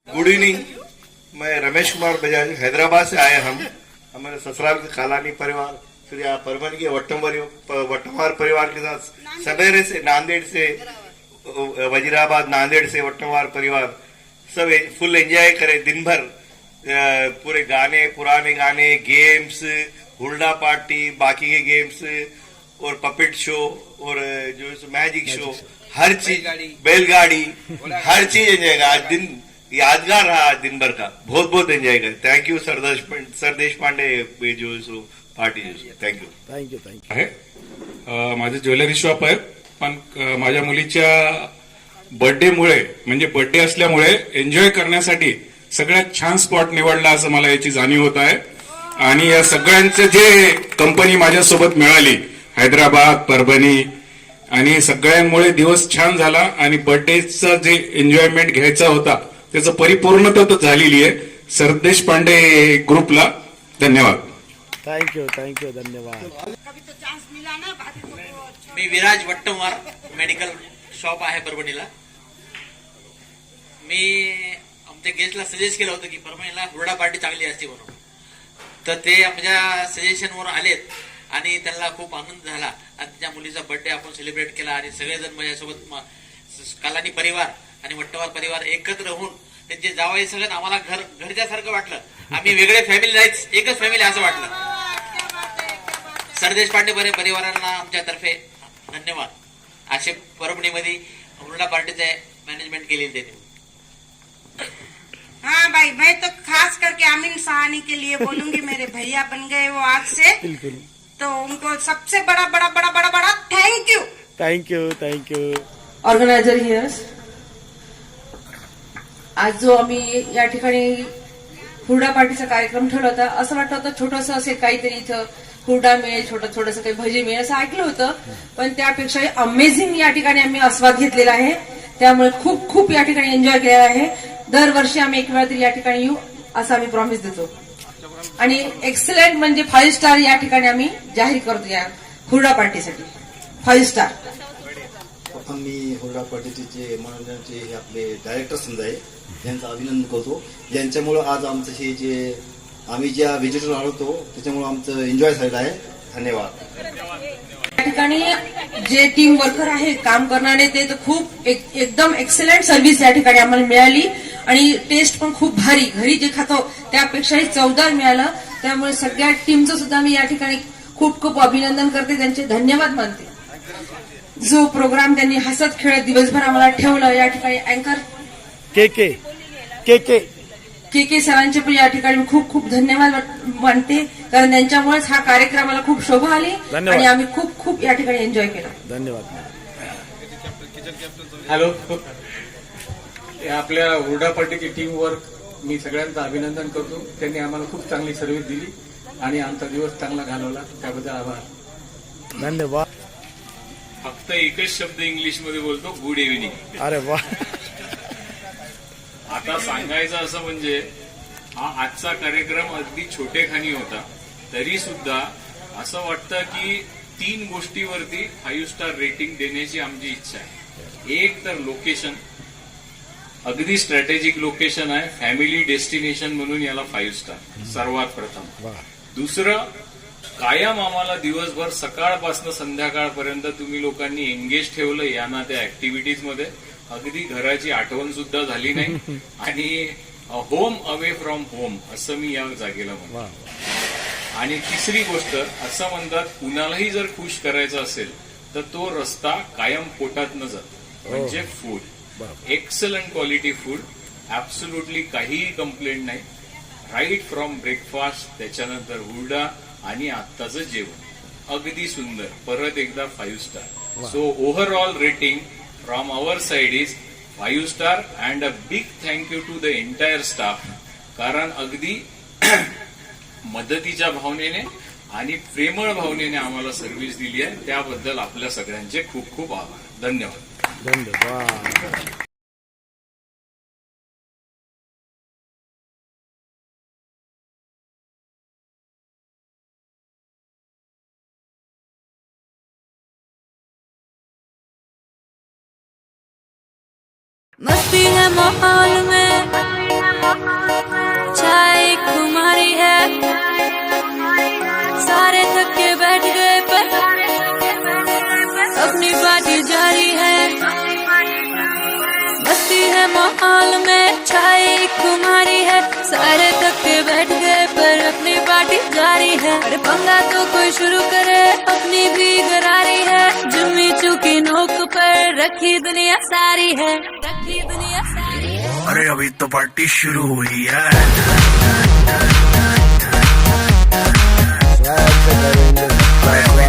Good evening. मैं रमेश कुमार बजाज, हैदराबाद से आए हम। हमारे ससुराल के कालानी परिवार फिर यहाँ परभणी के वट्टवार परिवार के साथ सवेरे से नांदेड़ से वजीराबाद, नांदेड़ से वट्टवार परिवार सब फुल एंजॉय करे दिन भर। पूरे गाने, पुराने गाने, गेम्स, हुरडा पार्टी, बाकी के गेम्स और पपेट शो और जो मैजिक शो, हर चीज, बैलगाड़ी, हर चीज एंजॉय। आज दिन यादगार रहा, आज दिन भर का बहुत बहुत एंजॉय कर। थँक यू सर देशपांडे जो पार्टी। थँक्यू थँक्यू थँक्यू आहे। माझं ज्वेलरी शॉप आहे, पण माझ्या मुलीच्या बर्थडेमुळे म्हणजे बर्थडे असल्यामुळे एन्जॉय करण्यासाठी सगळ्यात छान स्पॉट निवडला असं मला याची जाणीव होत आहे। आणि या सगळ्यांचे जे कंपनी माझ्यासोबत मिळाली, हैदराबाद, परभणी, आणि सगळ्यांमुळे दिवस छान झाला आणि बर्थडेचा जे एन्जॉयमेंट घ्यायचा होता त्याचं परिपूर्णता तर झालेली आहे। सरदेश पांडे ग्रुपला धन्यवाद। थँक्यू थँक्यू धन्यवाद। मी विराज वट्टवार, मेडिकल शॉप आहे परभणीला। मी आमच्या गेस्टला सजेस्ट केलं होतं की परभणीला हुरडा पार्टी चांगली असते म्हणून, तर ते आमच्या सजेशनवर आलेत आणि त्यांना खूप आनंद झाला आणि त्यांच्या मुलीचा बर्थडे आपण सेलिब्रेट केला आणि सगळेजण माझ्यासोबत कालानी परिवार आणि वट्टवार परिवार एकत्र होऊन त्यांचे जावई सगळं आम्हाला घरच्यासारखं वाटलं। आम्ही वेगळे फॅमिली नाहीच, एकच फॅमिली असं वाटलं। सरदेश पांडे परिवारांना आमच्यातर्फे धन्यवाद। असे परभणीमध्ये हुरडा पार्टीचे मॅनेजमेंट केलेली त्यांनी। हाँ भाई, मैं तो खास करके आमिन सहानी के लिए बोलूंगी। मेरे भैया बन गए वो आज से, बिल्कुल। तो उनको सबसे बड़ा बड़ा बड़ा बड़ा बड़ा thank you. Thank you thank you. Organiser here's, आज जो आम्ही या ठिकाणी हुरडा पार्टीचा कार्यक्रम ठेवला होता, असं वाटलं होतं छोटंसं असेल काहीतरी, इथं हुरडा मिळेल, छोटंसं काही भजी मिळेल असं ऐकलं होतं, पण त्यापेक्षा अमेझिंग या ठिकाणी आम्ही आस्वाद घेतलेला आहे। त्यामुळे खूप खूप या ठिकाणी एन्जॉय केलेला आहे। दरवर्षी आम्ही एक वेळा तरी या ठिकाणी येऊ असं आम्ही प्रॉमिस देतो आणि एक्सलंट म्हणजे 5 स्टार या ठिकाणी आम्ही जाहीर करतो या हुरडा पार्टीसाठी 5 स्टार। प्रथम मी हुरडा पार्टीचे मनोरंजनाचे हे आपले डायरेक्टर समजाय यांचं अभिनंदन करतो। यांच्यामुळे आज आमचं हे जे आम्ही ज्या व्हिजिटर आलो त्याच्यामुळे आमचं एन्जॉय झालेलं आहे। धन्यवाद। या ठिकाणी जे टीम वर्कर आहे, काम करणारे, ते तर खूप एकदम एक्सलंट सर्व्हिस या ठिकाणी आम्हाला मिळाली आणि टेस्ट पण खूप भारी, घरी जे खातो त्यापेक्षाही चवदार मिळालं। त्यामुळे सगळ्या टीमचं सुद्धा मी या ठिकाणी खूप खूप अभिनंदन करते, त्यांचे धन्यवाद मानते। जो प्रोग्राम त्यांनी हसत खेळत दिवसभर आम्हाला ठेवलं, या ठिकाणी अँकर के के सरांचे पण या ठिकाणी खूप खूप धन्यवाद मानते, कारण त्यांच्यामुळेच हा कार्यक्रमाला खूप शोभा आली आणि आम्ही खूप खूप या ठिकाणी एन्जॉय केला। धन्यवाद। हॅलो, आपल्या हुरडा पार्टीची टीम वर्क मी सगळ्यांचं अभिनंदन करतो। त्यांनी आम्हाला खूप चांगली सर्व्हिस दिली आणि आमचा दिवस चांगला घालवला, त्याबद्दल आभार। धन्यवाद। फक्त एकच शब्द इंग्लिश मध्ये बोलतो, गुड इव्हिनिंग। अरे वा। आता सांगायचं असं म्हणजे हा आजचा कार्यक्रम अगदी छोटेखानी होता, तरी सुद्धा असं वाटतं की 3 गोष्टीवरती 5 स्टार रेटिंग देण्याची आमची इच्छा आहे। एक तर लोकेशन, अगदी स्ट्रॅटेजिक लोकेशन आहे, फॅमिली डेस्टिनेशन म्हणून याला 5 स्टार सर्वात प्रथम। दुसरं, कायम आम्हाला दिवसभर सकाळपासून संध्याकाळपर्यंत तुम्ही लोकांनी एंगेज ठेवलं या ना त्या ऍक्टिव्हिटीज मध्ये, अगदी घराची आठवण सुद्धा झाली नाही आणि होम अवे फ्रॉम होम असं मी या जागेला म्हणतो। आणि तिसरी गोष्ट, असं म्हणतात कुणालाही जर खुश करायचं असेल तर तो रस्ता कायम पोटात न जातो, म्हणजे food. Excellent quality food, absolutely काहीही कंप्लेंट नाही। राईट फ्रॉम ब्रेकफास्ट, त्याच्यानंतर हुरडा आणि आत्ताचं जेवण अगदी सुंदर। परत एकदा 5 star. So overall rating from our side is 5 star and a big thank you to the entire staff, कारण अगदी मदतीच्या भावनेने आणि प्रेमळ भावनेने आम्हाला सर्व्हिस दिली आहे, त्याबद्दल आपल्या सगळ्यांचे खूप खूप आभार। धन्यवाद। धन्यवाद। मस्ती है माहौल में, माहौल में छाई एक खुमारी है, सारे तक के बैठ गए पर अपनी पार्टी जारी है। अरे पंगा तो कोई शुरू करे, अपनी भी गरारी है, जुम्मी चूकी नोक पर रखी दुनिया सारी है, रखी दुनिया सारी है। अरे अभी तो पार्टी शुरू हुई है। करेंगे